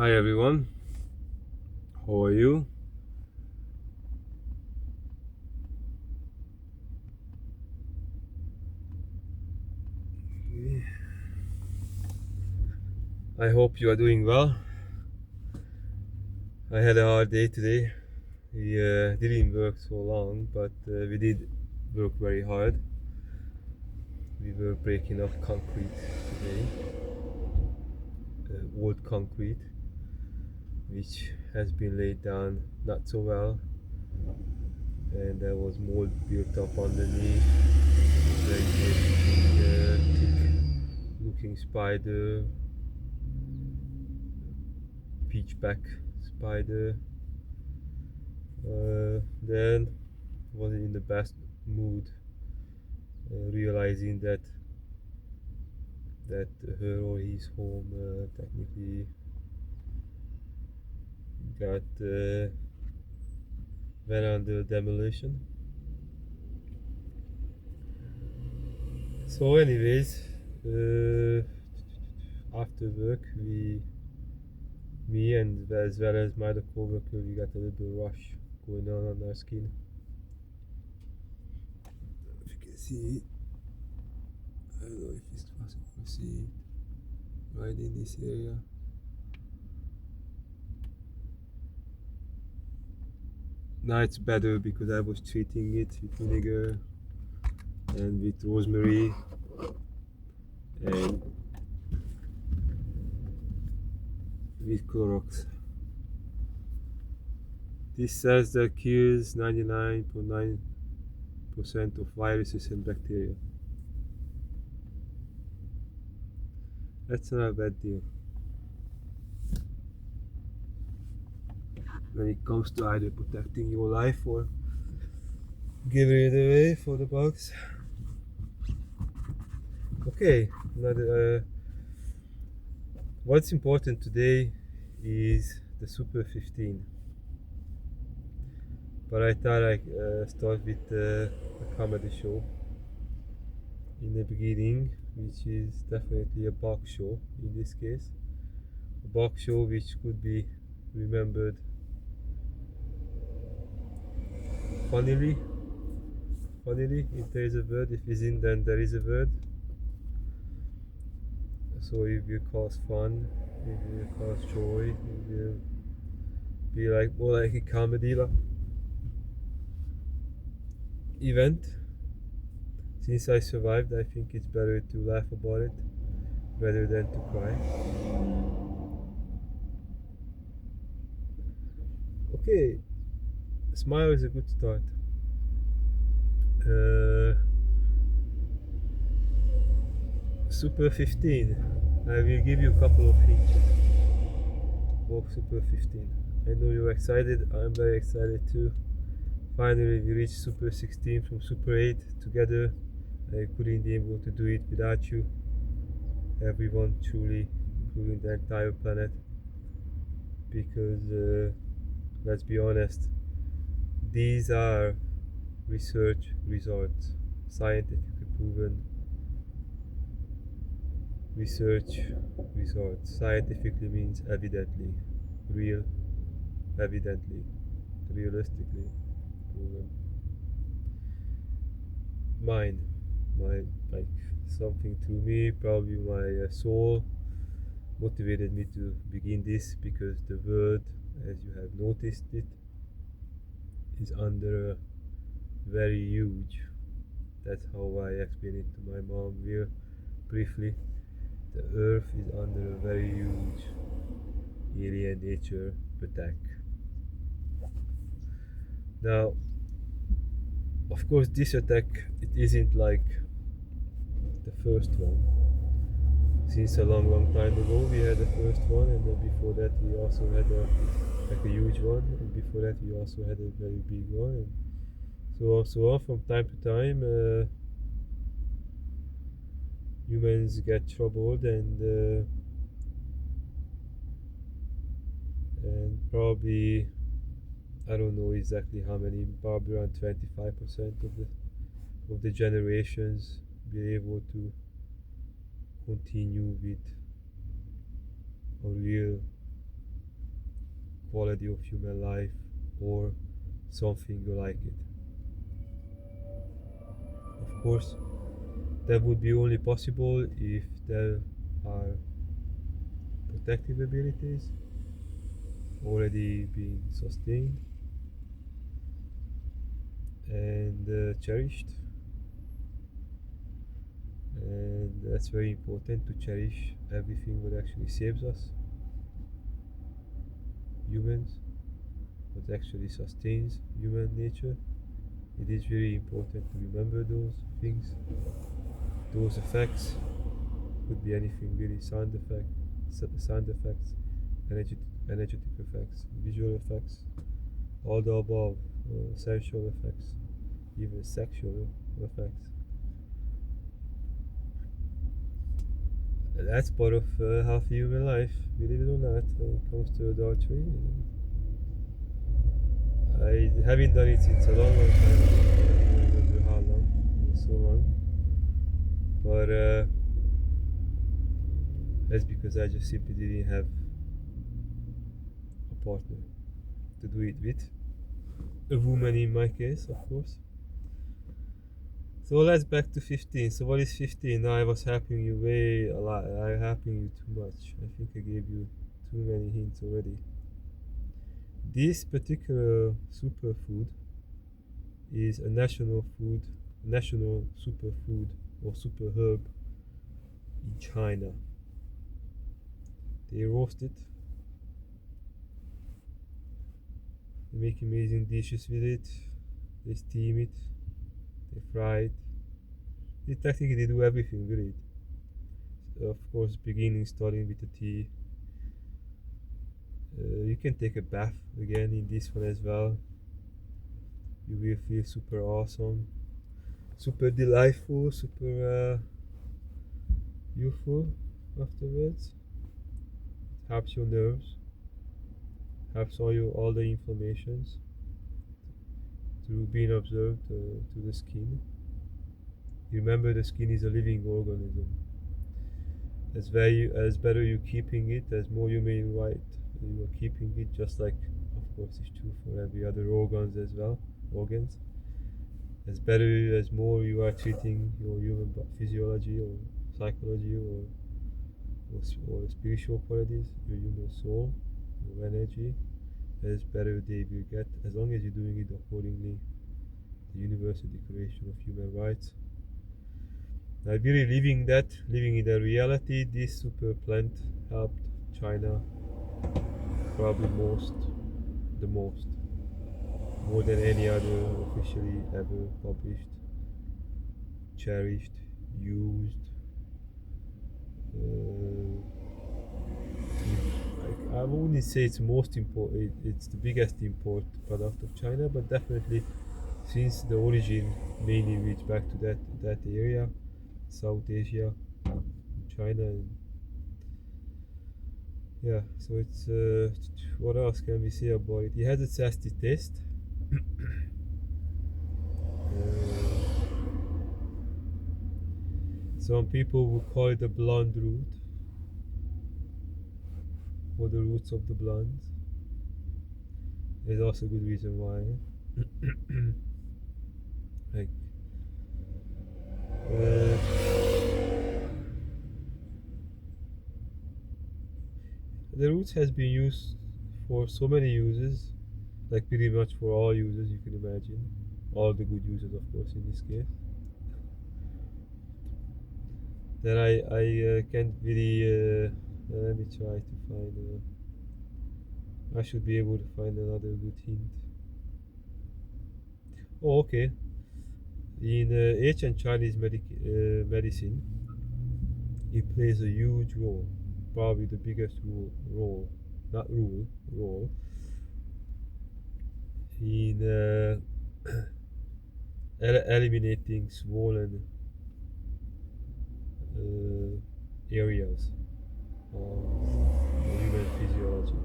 Hi everyone, how are you? I hope you are doing well. I had a hard day today. We didn't work so long, but we did work very hard. We were breaking off concrete today, old concrete, which has been laid down not so well, and there was mold built up underneath. Very thick looking spider, peachback spider. Then wasn't in the best mood, realizing that her or his home technically got went under demolition. So, anyways, after work, me and as well as my other coworker, we got a little rush going on our skin. If you can see, I don't know if it's possible to see it right in this area. Now it's better because I was treating it with vinegar and with rosemary and with Clorox. This says that kills 99.9% of viruses and bacteria. That's not a bad deal when it comes to either protecting your life or giving it away for the bugs. Okay, what's important today is the Super 15. But I thought I'd start with a comedy show in the beginning, which is definitely a box show in this case. A box show which could be remembered funnily. Funnily, if there is a word, if isn't, then there is a word. So it will cause fun, it will cause joy, it will be like more like a comedy event. Since I survived, I think it's better to laugh about it rather than to cry. Okay, smile is a good start. Uh, Super 15. I will give you a couple of hints about Super 15. I know you're excited, I'm very excited too. Finally, we reached Super 16 from Super 8 together. I couldn't be able to do it without you, everyone, truly, including the entire planet. Because, let's be honest, these are research results, scientifically proven research results. Scientifically means evidently, real, evidently, realistically proven. Mine, my like something through me, probably my soul motivated me to begin this because the world, as you have noticed it, is under a very huge. That's how I explain it to my mom real briefly. The earth is under a very huge alien nature attack. Now, of course, this attack it isn't like the first one. Since a long, long time ago, we had the first one, and then before that, we also had a huge one, and before that, we also had a very big one, and so on, so on. From time to time, humans get troubled, and probably I don't know exactly how many, probably around 25% of the generations be able to continue with a real quality of human life or something like it. Of course, that would be only possible if there are protective abilities already being sustained and cherished, and that's very important to cherish everything that actually saves us, humans, what actually sustains human nature. It is very important to remember those things, those effects. Could be anything really: sound effects, energetic effects, visual effects, all the above, sensual effects, even sexual effects. That's part of half human life, believe it or not, when it comes to adultery. I haven't done it since a long, long time. I don't remember how long, so long. But that's because I just simply didn't have a partner to do it with. A woman in my case, of course. So let's back to 15. So what is 15? Now I was helping you way a lot. I'm helping you too much. I think I gave you too many hints already. This particular superfood is a national superfood or super herb in China. They roast it. They make amazing dishes with it. They steam it. They fry it. Technically, they do everything with it. Of course, starting with the tea. You can take a bath again in this one as well. You will feel super awesome, super delightful, super youthful afterwards. It helps your nerves, helps all the inflammations through being observed to the skin. Remember, the skin is a living organism. As better you keeping it, as more you may right you are keeping it, just like of course it's true for every other organs as well. As more you are treating your human physiology or psychology or spiritual qualities, your human soul, your energy, as better they will get, as long as you're doing it accordingly the Universal Declaration of Human Rights. I really living in the reality. This super plant helped China probably the most, more than any other officially ever published, cherished, used. I wouldn't say it's most important. It's the biggest import product of China, but definitely, since the origin mainly reached back to that area, South Asia, China, and yeah. So it's what else can we say about it? It has a zesty taste. Some people would call it the blonde root, or the roots of the blondes. There's also a good reason why. Like, the roots has been used for so many uses, like pretty much for all users you can imagine, all the good users, of course, in this case. Then I can't really. Let me try to find. I should be able to find another good hint. Oh, okay. In ancient Chinese medicine, it plays a huge role, probably the biggest role in eliminating swollen areas of human physiology.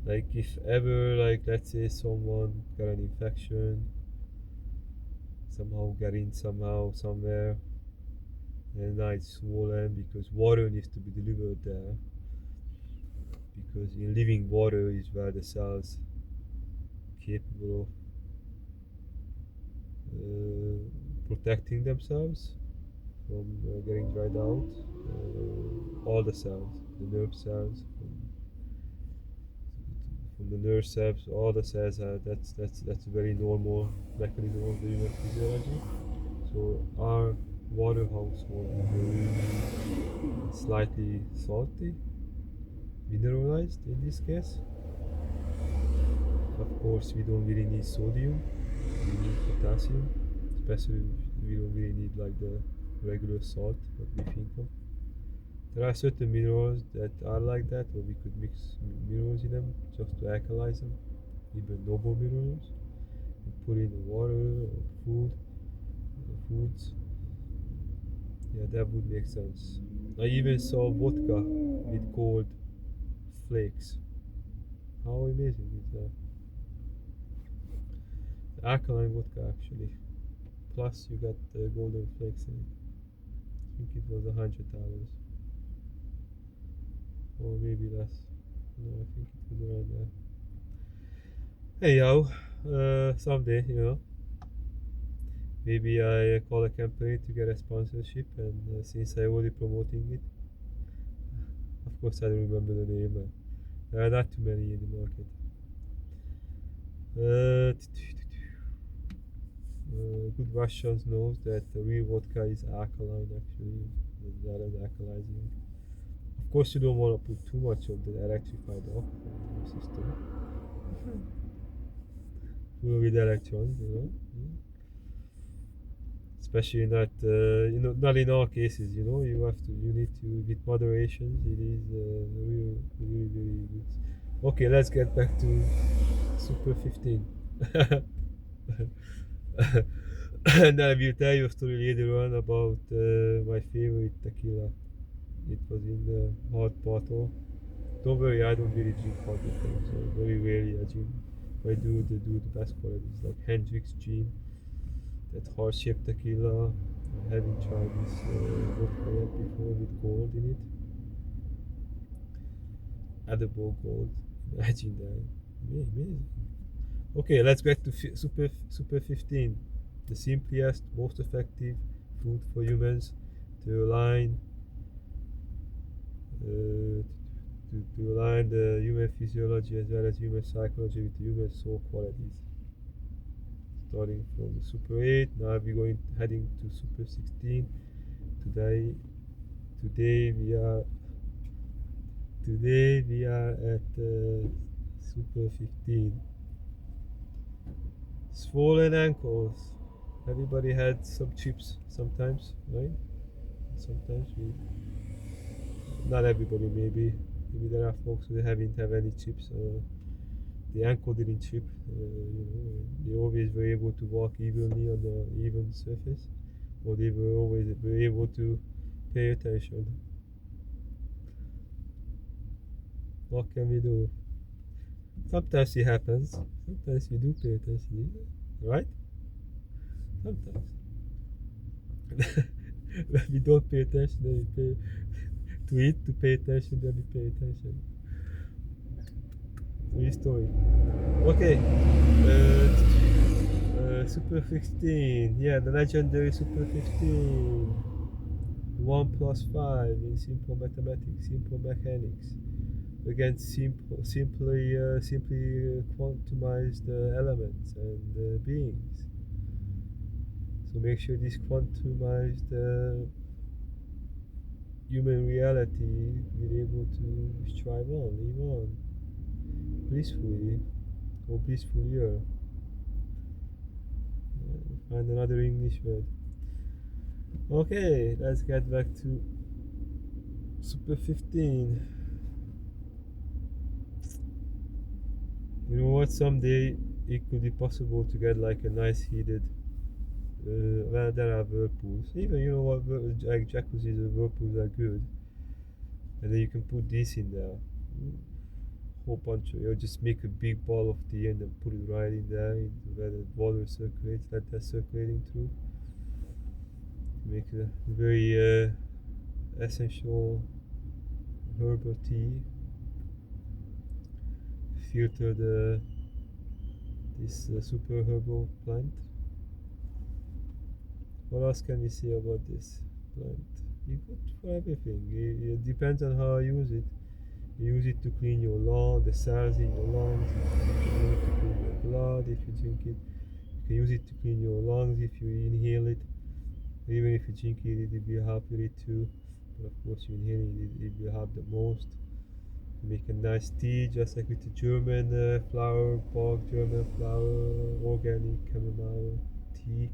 Like if ever, like let's say someone got an infection, got in somewhere, and now it's swollen because water needs to be delivered there. because in living water is where the cells capable of protecting themselves from getting dried out. All the cells, the nerve cells, from the nerve cells, all the cells are that's a very normal mechanism of the human physiology. So our water household is very slightly salty, mineralized in this case. Of course, we don't really need sodium, we need potassium, especially we don't really need like the regular salt that we think of. There are certain minerals that are like that, or we could mix minerals in them just to alkalize them, even noble minerals, and put in the water or foods. Yeah, that would make sense. I even saw vodka with gold flakes. How amazing is that? Alkaline vodka actually. Plus you got the golden flakes in it. I think it was $100. Or maybe less. No, I think it was around there. Anyhow, someday, maybe I call a company to get a sponsorship, and since I'm already promoting it, of course I don't remember the name. There are not too many in the market. Good Russians knows that the real vodka is alkaline actually, that is alkalizing. Of course, you don't want to put too much of the electrified alcohol in your system. Full with electrons, especially not, not in all cases. You need to with moderation. It is really, really, really good. Okay, let's get back to Super 15. And I will tell you a story later on about my favorite tequila. It was in the hot bottle. Don't worry, I don't really drink hot bottles. Very rarely I drink. If I do, they do the best quality. It's like Hendrix Gin, that heart-shaped tequila. I haven't tried this vodka yet before with gold in it. Edible gold. Imagine that. Amazing. Okay, let's get to Super 15. The simplest, most effective food for humans to align to align the human physiology as well as human psychology with the human soul qualities. Starting from the Super 8, now we're heading to Super 16. Today we are at Super 15. Swollen ankles. Everybody had some chips sometimes, right? Sometimes not everybody maybe there are folks who haven't have any chips. The ankle didn't chip. They always were able to walk evenly on the even surface, or they were able to pay attention. What can we do? Sometimes it happens. Sometimes we do pay attention, right? Sometimes. When we don't pay attention, then we pay to eat, to pay attention, then we pay attention. True story. Okay. Super 15. Yeah, the legendary Super 15. 1 plus 5 in simple mathematics, simple mechanics. Again, simply quantumize the elements and beings. So make sure this quantumized human reality be able to strive on, live on, blissfully or blissfulier. Find another English word. Okay, let's get back to Super 15. You know what? Someday it could be possible to get like a nice heated. Well, there are whirlpools. Even like jacuzzis and whirlpools are good. And then you can put this in there. Whole bunch of, just make a big ball of tea and then put it right in there where the water circulates. Let that circulating through. Make a very essential herbal tea. filter this super herbal plant. What else can we say about this plant? It's good for everything. It depends on how you use it. You use it to clean your lung, the cells in your lungs. You use it to clean your blood if you drink it. You can use it to clean your lungs if you inhale it. Even if you drink it, it will help with it too. But of course, you inhale it will help the most. You make a nice tea, just like with the German flower, bog German flower, organic chamomile tea.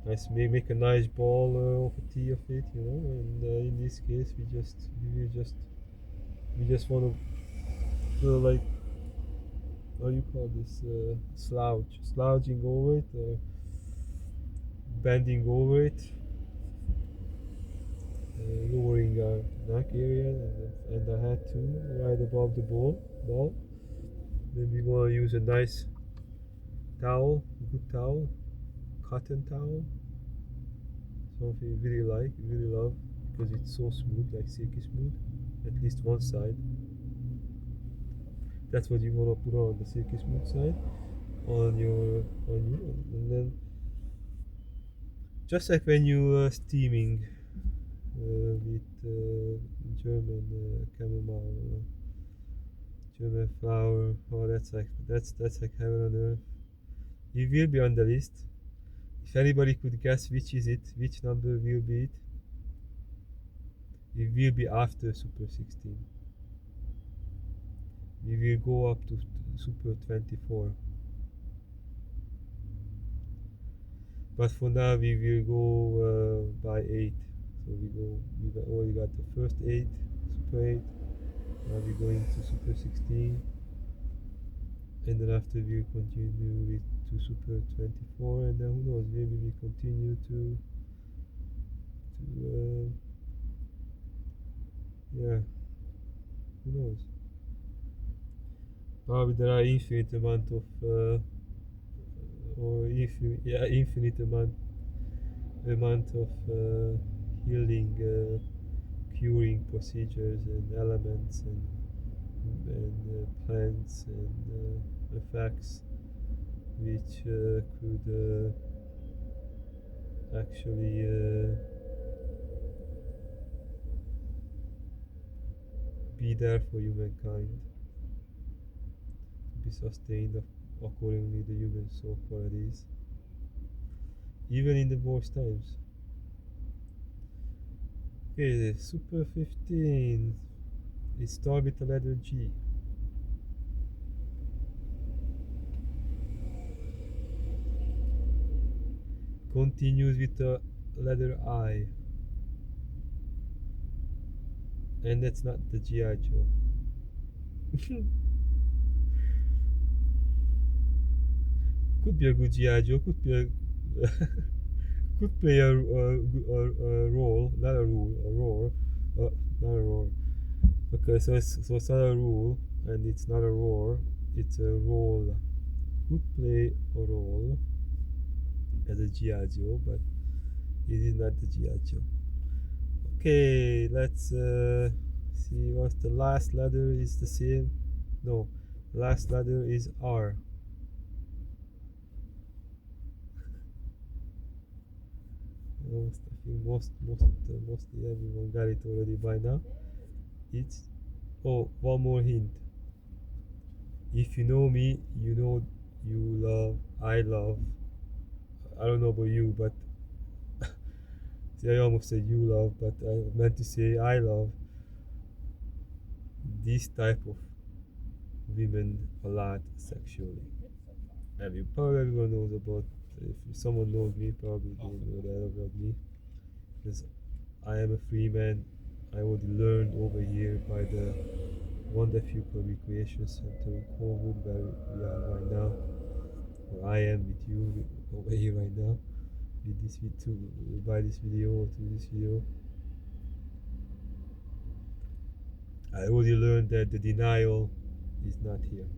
Nice, make a nice ball of a tea of it, you know. And in this case, we just want to like, how you call this, slouching over it, bending over it, lowering our neck area and the head too, right above the ball. Then we want to use a nice towel, good towel, cotton towel, something you really love, because it's so smooth, like silky smooth, at least one side. That's what you want to put on the silky smooth side on you, and then just like when you steaming with German chamomile, German flower. Oh, that's like heaven on earth. You will be on the list. If anybody could guess which is it, which number will be it, it will be after Super 16. We will go up to Super 24. But for now we will go by 8. So we already got the first 8, Super 8. Now we're going to Super 16. And then after we'll continue with to Super 24, and then who knows, maybe we continue to yeah, who knows. Probably there are infinite amount of infinite amount of healing, curing procedures and elements and plants and effects which could actually be there for humankind to be sustained accordingly the human soul qualities, even in the worst times. Okay, Super 15. It starts with the letter G. Continues with the letter I. And that's not the G.I. Joe. Could be a good G.I. Joe, could be a could play a role, not a rule, a roar, not a roar. Okay, so it's not a rule, and it's not a roar, it's a role. Could play a role as a G.I. Joe, but it is not the G.I. Joe. Okay, let's see what's the last letter is the same. No, last letter is R. I think mostly everyone got it already by now. It's one more hint. If you know me, you know I love. I don't know about you, but see, I almost said you love, but I meant to say I love this type of women a lot sexually. And probably everyone knows about. If someone knows me, probably they know that about me, because I am a free man. I already learned over here by the Wonderful Recreation Center in Cornwood, where we are right now, where I am with you over here right now, with this by this video, to this video. I already learned that the denial is not here.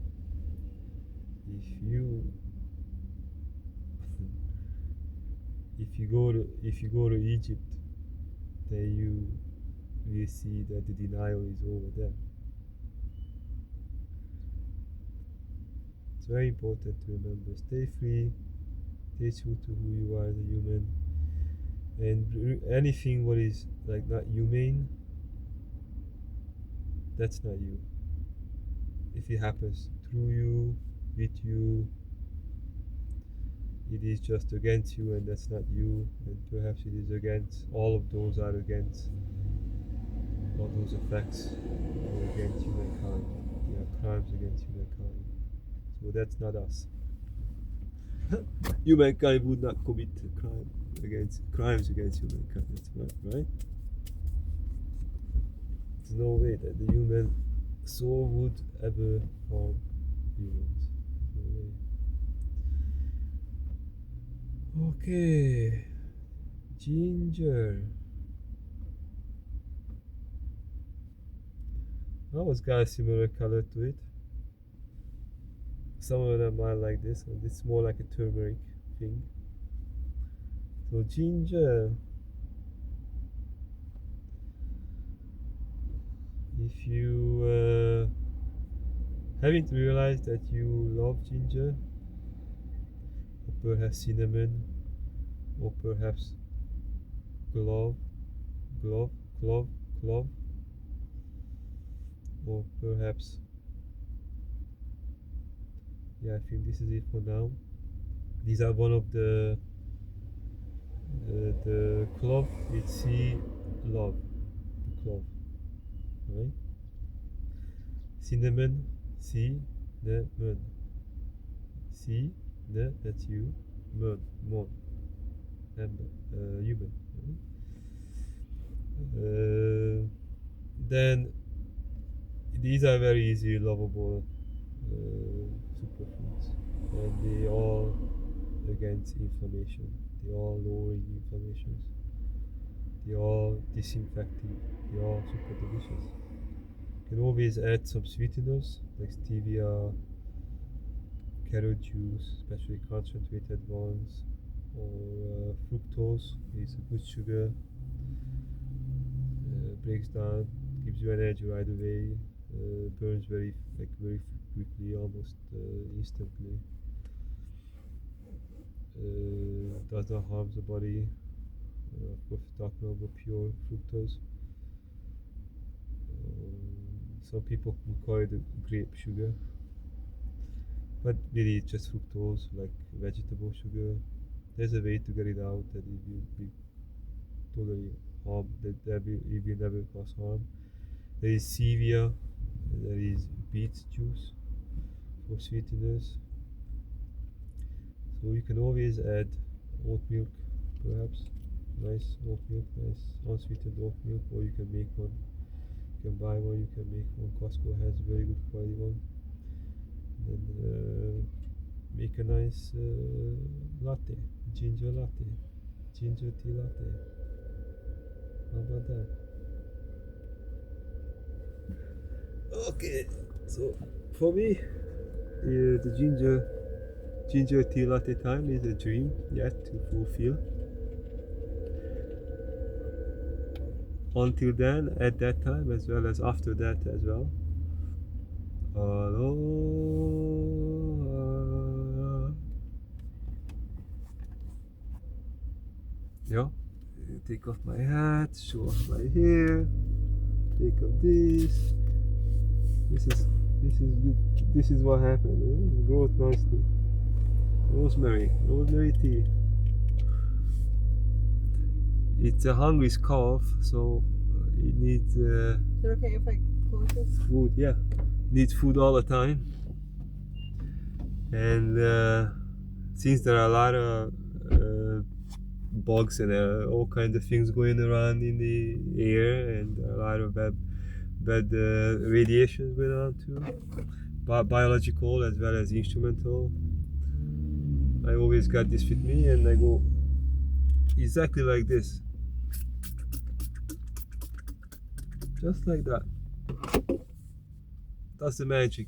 If you go to Egypt, then you will see that the denial is over there. It's very important to remember. Stay free, stay true to who you are as a human, and anything what is like not humane, that's not you. If it happens through you, with you, it is just against you, and that's not you. And perhaps it is against, all of those are against, all those effects are against humankind. They are crimes against humankind. So that's not us. Humankind would not commit crimes against humankind. That's right? There's no way that the human soul would ever harm humans. No way. Okay, ginger. That was got a similar color to it. Some of them are like this, and it's more like a turmeric thing. So ginger. If you haven't realized that you love ginger, or perhaps cinnamon, or perhaps clove, or perhaps, yeah, I think this is it for now. These are one of the clove. It's C love, the clove, right? Cinnamon, cinnamon, that's you, mon, human. Right? Then these are very easy lovable superfoods, and they all against inflammation. They all lowering inflammations. They all disinfecting. They all super delicious. You can always add some sweeteners like stevia, carrot juice, especially concentrated ones, or fructose is a good sugar. Breaks down, gives you energy right away, burns very quickly, almost instantly. Does not harm the body. Of course, talking about pure fructose. Some people would call it grape sugar, but really it's just fructose, like vegetable sugar. There's a way to get it out that it will be totally harm, that it will never cause harm. There is stevia, there is beet juice for sweeteners. So you can always add oat milk, perhaps. Nice oat milk, nice unsweetened oat milk, or you can make one. You can buy one, you can make one. Costco has a very good quality one. Then make a nice latte, ginger latte, ginger tea latte. How about that? Okay, so for me, the ginger tea latte time is a dream yet to fulfill. Until then, at that time, as well as after that as well. Aloha. Yeah, take off my hat, show off my hair, take off this. This is what happened. It grows nicely. Rosemary tea. It's a hungry calf, so it needs Is it okay if I close this? food. Yeah, it needs food all the time. And since there are a lot of bugs and all kinds of things going around in the air, and a lot of bad radiation going on too, biological as well as instrumental. I always got this with me, and I go exactly like this, just like that. That's the magic.